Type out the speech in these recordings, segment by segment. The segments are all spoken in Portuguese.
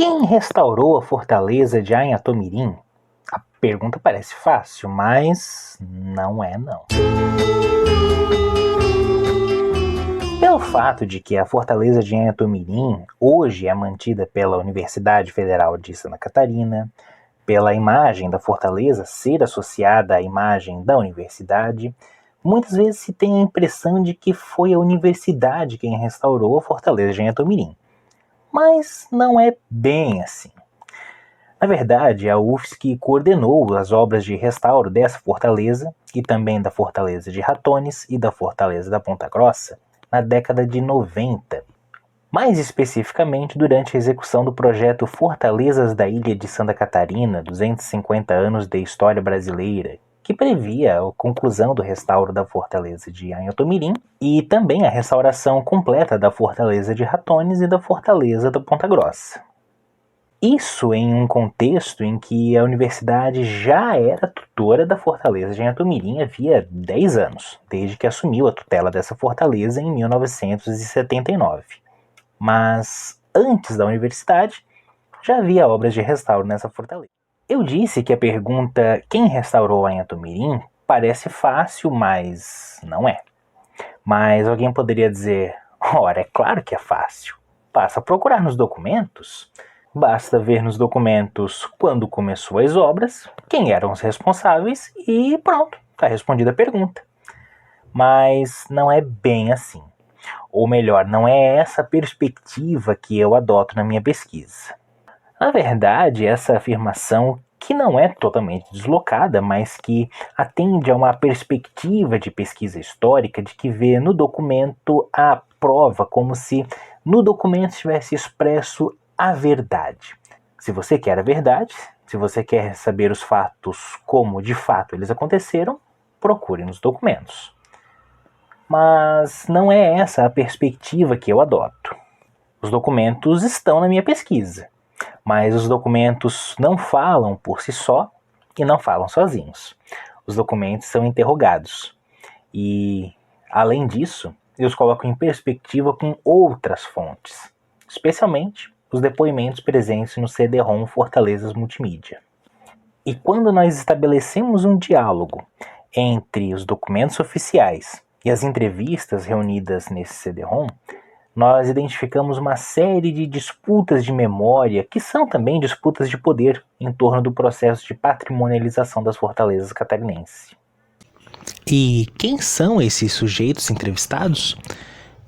Quem restaurou a fortaleza de Anhatomirim? A pergunta parece fácil, mas não é não. Pelo fato de que a fortaleza de Anhatomirim hoje é mantida pela Universidade Federal de Santa Catarina, pela imagem da fortaleza ser associada à imagem da universidade, muitas vezes se tem a impressão de que foi a universidade quem restaurou a fortaleza de Anhatomirim. Mas não é bem assim. Na verdade, a UFSC coordenou as obras de restauro dessa fortaleza e também da fortaleza de Ratones e da fortaleza da Ponta Grossa na década de 90. Mais especificamente durante a execução do projeto Fortalezas da Ilha de Santa Catarina, 250 anos de história brasileira, que previa a conclusão do restauro da fortaleza de Anhatomirim e também a restauração completa da fortaleza de Ratones e da fortaleza da Ponta Grossa. Isso em um contexto em que a universidade já era tutora da fortaleza de Anhatomirim havia 10 anos, desde que assumiu a tutela dessa fortaleza em 1979. Mas antes da universidade, já havia obras de restauro nessa fortaleza. Eu disse que a pergunta quem restaurou Anhatomirim parece fácil, mas não é. Mas alguém poderia dizer, ora, é claro que é fácil. Basta procurar nos documentos. Basta ver nos documentos quando começou as obras, quem eram os responsáveis e pronto, está respondida a pergunta. Mas não é bem assim. Ou melhor, não é essa perspectiva que eu adoto na minha pesquisa. Na verdade, essa afirmação, que não é totalmente deslocada, mas que atende a uma perspectiva de pesquisa histórica de que vê no documento a prova como se no documento estivesse expresso a verdade. Se você quer a verdade, se você quer saber os fatos como de fato eles aconteceram, procure nos documentos. Mas não é essa a perspectiva que eu adoto. Os documentos estão na minha pesquisa, mas os documentos não falam por si só e não falam sozinhos. Os documentos são interrogados e, além disso, eu os coloco em perspectiva com outras fontes, especialmente os depoimentos presentes no CD-ROM Fortalezas Multimídia. E quando nós estabelecemos um diálogo entre os documentos oficiais e as entrevistas reunidas nesse CD-ROM, nós identificamos uma série de disputas de memória, que são também disputas de poder em torno do processo de patrimonialização das fortalezas catarinenses. E quem são esses sujeitos entrevistados?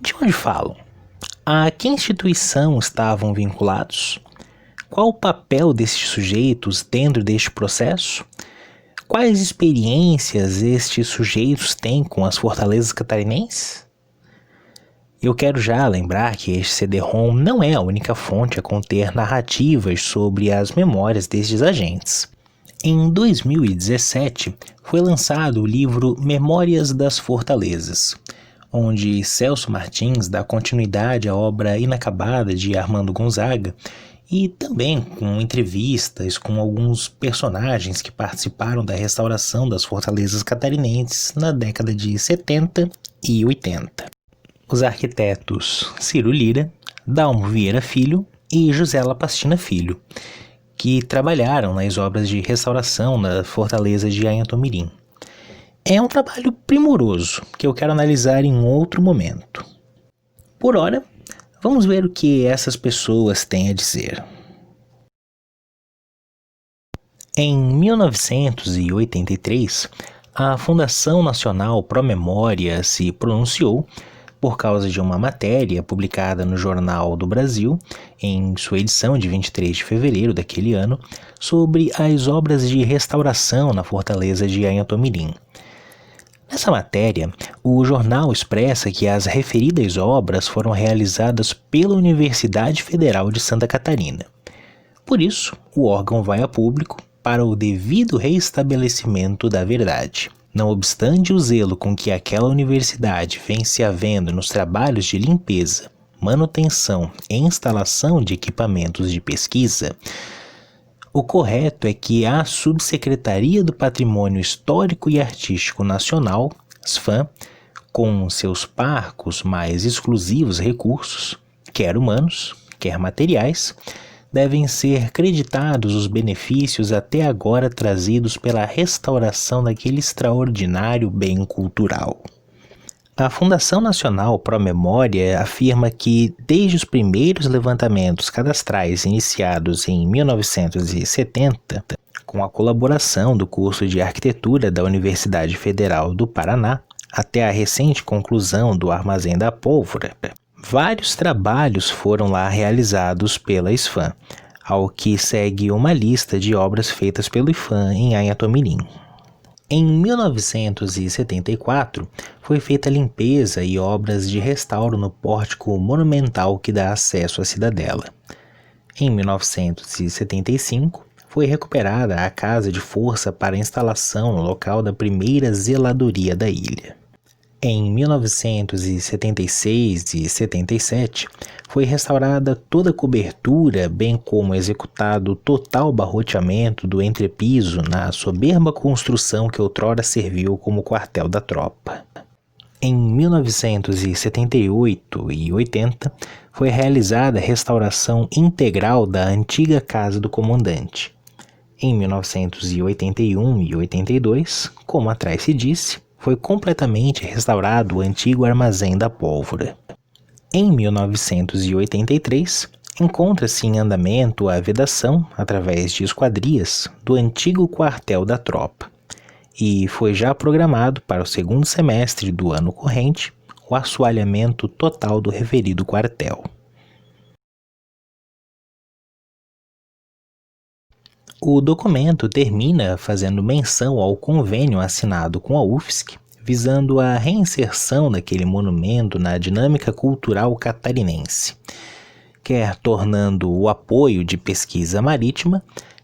De onde falam? A que instituição estavam vinculados? Qual o papel desses sujeitos dentro deste processo? Quais experiências estes sujeitos têm com as fortalezas catarinenses? Eu quero já lembrar que este CD-ROM não é a única fonte a conter narrativas sobre as memórias destes agentes. Em 2017, foi lançado o livro Memórias das Fortalezas, onde Celso Martins dá continuidade à obra inacabada de Armando Gonzaga e também com entrevistas com alguns personagens que participaram da restauração das fortalezas catarinenses na década de 70 e 80. Os arquitetos Ciro Lira, Dalmo Vieira Filho e José Lapastina Filho, que trabalharam nas obras de restauração na fortaleza de Anhatomirim. É um trabalho primoroso que eu quero analisar em outro momento. Por ora, vamos ver o que essas pessoas têm a dizer. Em 1983, a Fundação Nacional Pro Memória se pronunciou por causa de uma matéria publicada no Jornal do Brasil, em sua edição de 23 de fevereiro daquele ano, sobre as obras de restauração na fortaleza de Anhatomirim. Nessa matéria, o jornal expressa que as referidas obras foram realizadas pela Universidade Federal de Santa Catarina. Por isso, o órgão vai a público para o devido reestabelecimento da verdade. Não obstante o zelo com que aquela universidade vem se havendo nos trabalhos de limpeza, manutenção e instalação de equipamentos de pesquisa, o correto é que a Subsecretaria do Patrimônio Histórico e Artístico Nacional, SFAM, com seus parcos mais exclusivos recursos, quer humanos, quer materiais, devem ser creditados os benefícios até agora trazidos pela restauração daquele extraordinário bem cultural. A Fundação Nacional Pro Memória afirma que, desde os primeiros levantamentos cadastrais iniciados em 1970, com a colaboração do curso de Arquitetura da Universidade Federal do Paraná, até a recente conclusão do Armazém da Pólvora, vários trabalhos foram lá realizados pela ISFAM, ao que segue uma lista de obras feitas pelo IFAM em Anhatomirim. Em 1974, foi feita limpeza e obras de restauro no pórtico monumental que dá acesso à cidadela. Em 1975, foi recuperada a casa de força para instalação no local da primeira zeladoria da ilha. Em 1976 e 77, foi restaurada toda a cobertura, bem como executado total barroteamento do entrepiso na soberba construção que outrora serviu como quartel da tropa. Em 1978 e 80, foi realizada a restauração integral da antiga casa do comandante. Em 1981 e 82, como atrás se disse, foi completamente restaurado o antigo Armazém da Pólvora. Em 1983, encontra-se em andamento a vedação, através de esquadrias, do antigo quartel da tropa, e foi já programado para o segundo semestre do ano corrente o assoalhamento total do referido quartel. O documento termina fazendo menção ao convênio assinado com a UFSC, visando a reinserção daquele monumento na dinâmica cultural catarinense, quer tornando o apoio de pesquisa marítima,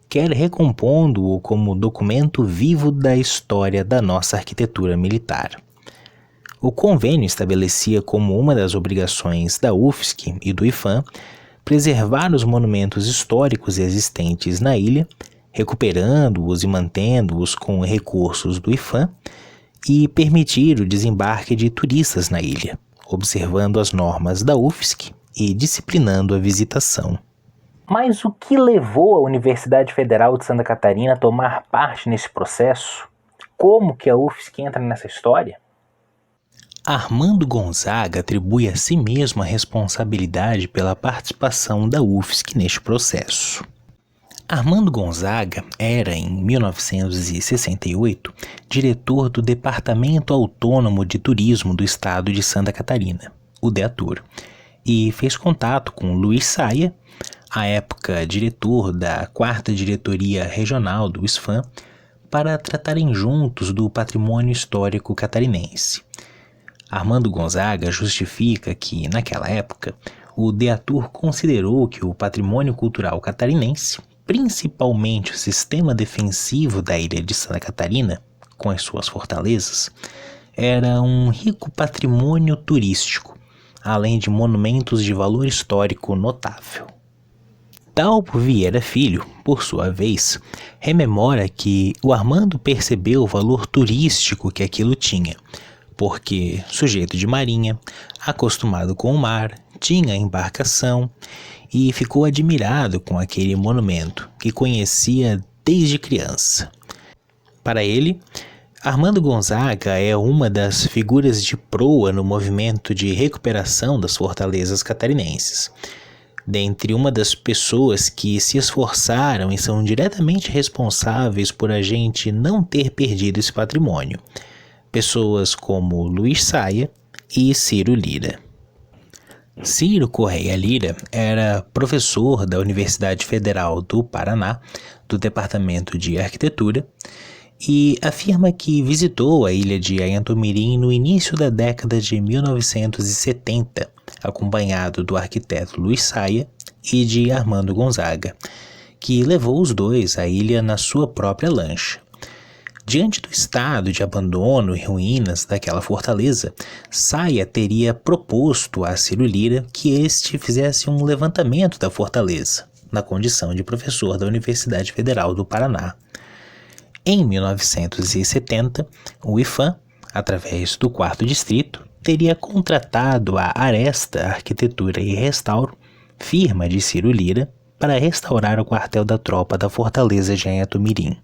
quer recompondo-o como documento vivo da história da nossa arquitetura militar. O convênio estabelecia como uma das obrigações da UFSC e do IFAM preservar os monumentos históricos existentes na ilha, recuperando-os e mantendo-os com recursos do IFAM, e permitir o desembarque de turistas na ilha, observando as normas da UFSC e disciplinando a visitação. Mas o que levou a Universidade Federal de Santa Catarina a tomar parte nesse processo? Como que a UFSC entra nessa história? Armando Gonzaga atribui a si mesmo a responsabilidade pela participação da UFSC neste processo. Armando Gonzaga era, em 1968, diretor do Departamento Autônomo de Turismo do Estado de Santa Catarina, o DEATUR, e fez contato com Luiz Saia, à época diretor da 4ª Diretoria Regional do ISFAM, para tratarem juntos do patrimônio histórico catarinense. Armando Gonzaga justifica que, naquela época, o DEATUR considerou que o patrimônio cultural catarinense, principalmente o sistema defensivo da ilha de Santa Catarina, com as suas fortalezas, era um rico patrimônio turístico, além de monumentos de valor histórico notável. Dalpo Vieira Filho, por sua vez, rememora que o Armando percebeu o valor turístico que aquilo tinha, porque, sujeito de marinha, acostumado com o mar, tinha embarcação e ficou admirado com aquele monumento que conhecia desde criança. Para ele, Armando Gonzaga é uma das figuras de proa no movimento de recuperação das fortalezas catarinenses. Dentre uma das pessoas que se esforçaram e são diretamente responsáveis por a gente não ter perdido esse patrimônio, pessoas como Luiz Saia e Ciro Lira. Ciro Correia Lira era professor da Universidade Federal do Paraná, do Departamento de Arquitetura, e afirma que visitou a ilha de Anhatomirim no início da década de 1970, acompanhado do arquiteto Luiz Saia e de Armando Gonzaga, que levou os dois à ilha na sua própria lancha. Diante do estado de abandono e ruínas daquela fortaleza, Saia teria proposto a Ciro Lira que este fizesse um levantamento da fortaleza, na condição de professor da Universidade Federal do Paraná. Em 1970, o IFAM, através do 4º Distrito, teria contratado a Aresta Arquitetura e Restauro, firma de Ciro Lira, para restaurar o quartel da tropa da fortaleza de Anhatomirim.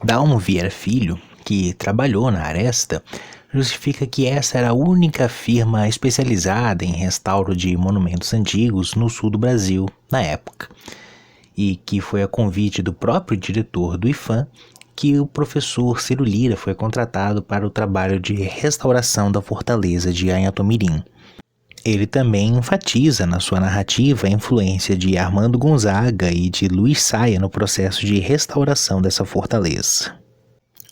Dalmo Vieira Filho, que trabalhou na aresta, justifica que essa era a única firma especializada em restauro de monumentos antigos no sul do Brasil na época, e que foi a convite do próprio diretor do IPHAN que o professor Ciro Lira foi contratado para o trabalho de restauração da fortaleza de Anhatomirim. Ele também enfatiza na sua narrativa a influência de Armando Gonzaga e de Luiz Saia no processo de restauração dessa fortaleza.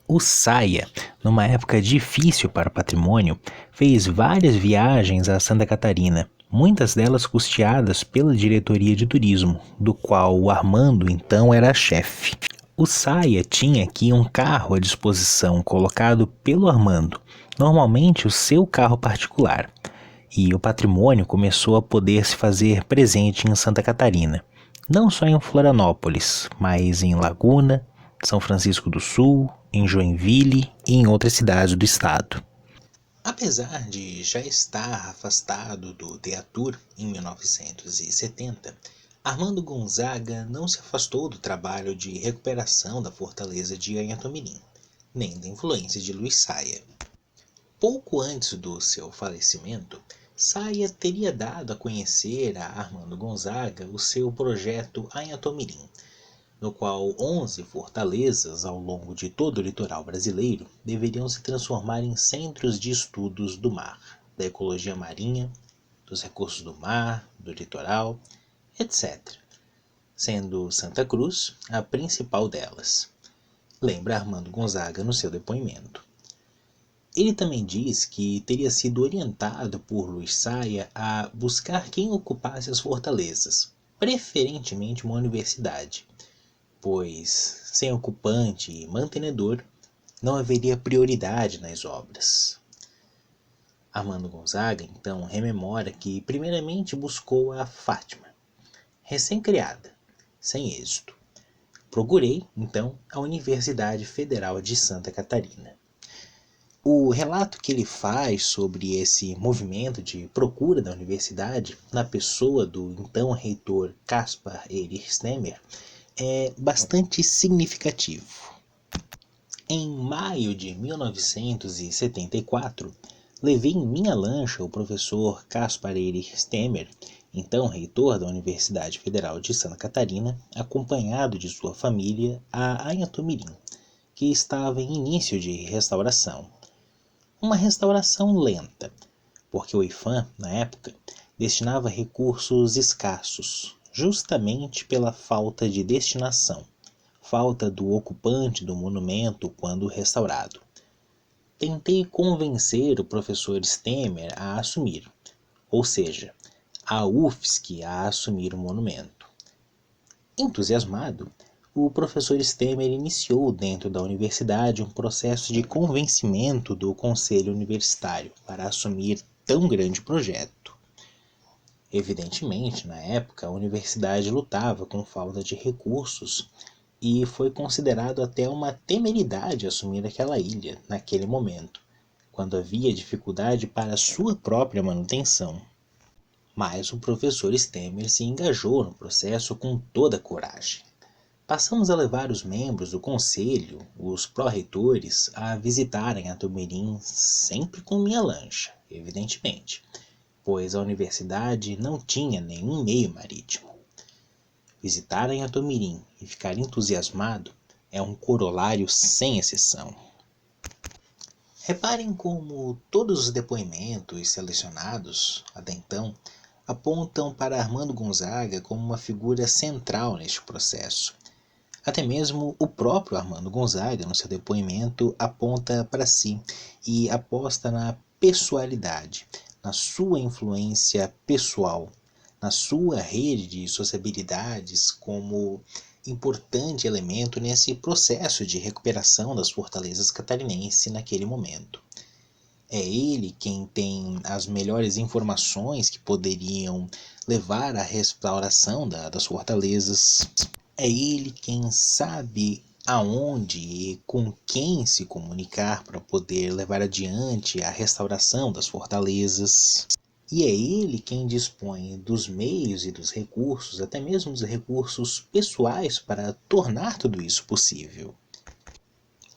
O Saia, numa época difícil para o patrimônio, fez várias viagens a Santa Catarina, muitas delas custeadas pela diretoria de turismo, do qual o Armando então era chefe. O Saia tinha aqui um carro à disposição colocado pelo Armando, normalmente o seu carro particular, e o patrimônio começou a poder se fazer presente em Santa Catarina, não só em Florianópolis, mas em Laguna, São Francisco do Sul, em Joinville e em outras cidades do estado. Apesar de já estar afastado do Deatur em 1970, Armando Gonzaga não se afastou do trabalho de recuperação da fortaleza de Anhatomirim, nem da influência de Luiz Saia. Pouco antes do seu falecimento, Saia teria dado a conhecer a Armando Gonzaga o seu projeto Anhatomirim, no qual 11 fortalezas ao longo de todo o litoral brasileiro deveriam se transformar em centros de estudos do mar, da ecologia marinha, dos recursos do mar, do litoral, etc., sendo Santa Cruz a principal delas, lembra Armando Gonzaga no seu depoimento. Ele também diz que teria sido orientado por Luiz Saia a buscar quem ocupasse as fortalezas, preferentemente uma universidade, pois, sem ocupante e mantenedor, não haveria prioridade nas obras. Armando Gonzaga, então, rememora que primeiramente buscou a Fátima, recém-criada, sem êxito. Procurei, então, a Universidade Federal de Santa Catarina. O relato que ele faz sobre esse movimento de procura da universidade, na pessoa do então reitor Caspar Erich Stemmer, é bastante significativo. Em maio de 1974, levei em minha lancha o professor Caspar Erich Stemmer, então reitor da Universidade Federal de Santa Catarina, acompanhado de sua família, a Anhatomirim, que estava em início de restauração. Uma restauração lenta, porque o IPHAN, na época, destinava recursos escassos, justamente pela falta de destinação, falta do ocupante do monumento quando restaurado. Tentei convencer o professor Stemmer a assumir, ou seja, a UFSC a assumir o monumento. Entusiasmado, o professor Stemmer iniciou dentro da universidade um processo de convencimento do conselho universitário para assumir tão grande projeto. Evidentemente, na época, a universidade lutava com falta de recursos e foi considerado até uma temeridade assumir aquela ilha naquele momento, quando havia dificuldade para sua própria manutenção. Mas o professor Stemmer se engajou no processo com toda a coragem. Passamos a levar os membros do conselho, os pró-reitores, a visitarem Anhatomirim sempre com minha lancha, evidentemente, pois a universidade não tinha nenhum meio marítimo. Visitar Anhatomirim e ficar entusiasmado é um corolário sem exceção. Reparem como todos os depoimentos selecionados, até então, apontam para Armando Gonzaga como uma figura central neste processo. Até mesmo o próprio Armando Gonzaga, no seu depoimento, aponta para si e aposta na pessoalidade, na sua influência pessoal, na sua rede de sociabilidades como importante elemento nesse processo de recuperação das fortalezas catarinenses naquele momento. É ele quem tem as melhores informações que poderiam levar à restauração das fortalezas. É ele quem sabe aonde e com quem se comunicar para poder levar adiante a restauração das fortalezas. E é ele quem dispõe dos meios e dos recursos, até mesmo dos recursos pessoais, para tornar tudo isso possível.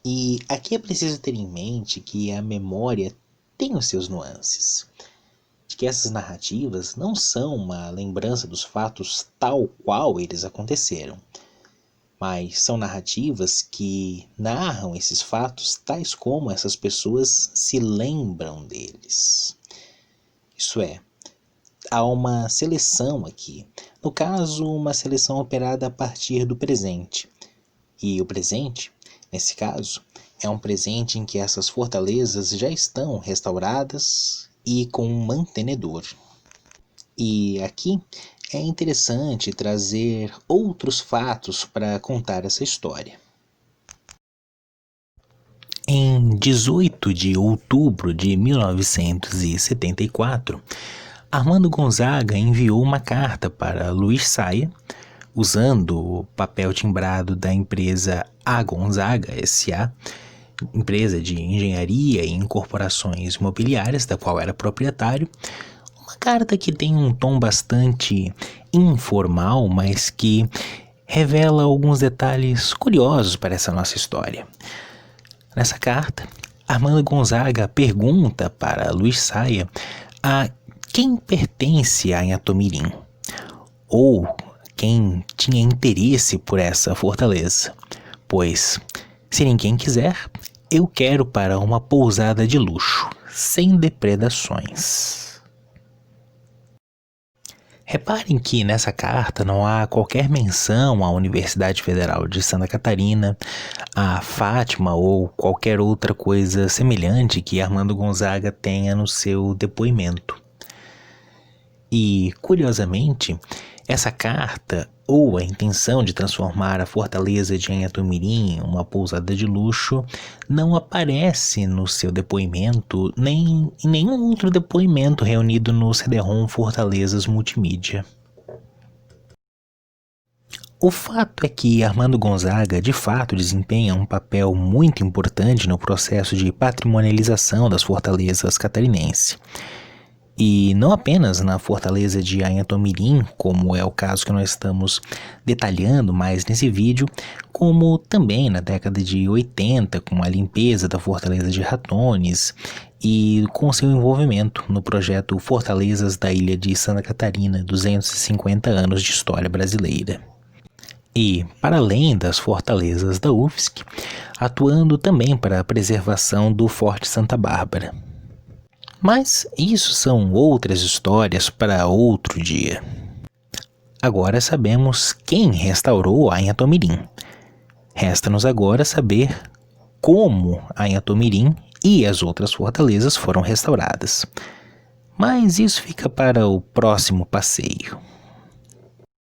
E aqui é preciso ter em mente que a memória tem os seus nuances, de que essas narrativas não são uma lembrança dos fatos tal qual eles aconteceram, mas são narrativas que narram esses fatos tais como essas pessoas se lembram deles. Isso é, há uma seleção aqui, no caso, uma seleção operada a partir do presente. E o presente, nesse caso, é um presente em que essas fortalezas já estão restauradas e com um mantenedor. E aqui é interessante trazer outros fatos para contar essa história. Em 18 de outubro de 1974, Armando Gonzaga enviou uma carta para Luiz Saia, usando o papel timbrado da empresa A Gonzaga S.A., empresa de engenharia e incorporações imobiliárias, da qual era proprietário. Uma carta que tem um tom bastante informal, mas que revela alguns detalhes curiosos para essa nossa história. Nessa carta, Armando Gonzaga pergunta para Luiz Saia a quem pertence a Inhatomirim, ou quem tinha interesse por essa fortaleza, pois, se ninguém quiser, eu quero para uma pousada de luxo, sem depredações. Reparem que nessa carta não há qualquer menção à Universidade Federal de Santa Catarina, a Fátima ou qualquer outra coisa semelhante que Armando Gonzaga tenha no seu depoimento. E, curiosamente, essa carta, ou a intenção de transformar a fortaleza de Inhatomirim em uma pousada de luxo, não aparece no seu depoimento, nem em nenhum outro depoimento reunido no CD-ROM Fortalezas Multimídia. O fato é que Armando Gonzaga, de fato, desempenha um papel muito importante no processo de patrimonialização das fortalezas catarinenses. E não apenas na fortaleza de Inhatomirim, como é o caso que nós estamos detalhando mais nesse vídeo, como também na década de 80, com a limpeza da fortaleza de Ratones e com seu envolvimento no projeto Fortalezas da Ilha de Santa Catarina, 250 anos de história brasileira. E, para além das fortalezas da UFSC, atuando também para a preservação do Forte Santa Bárbara. Mas isso são outras histórias para outro dia. Agora sabemos quem restaurou a Inhatomirim. Resta-nos agora saber como a Inhatomirim e as outras fortalezas foram restauradas. Mas isso fica para o próximo passeio.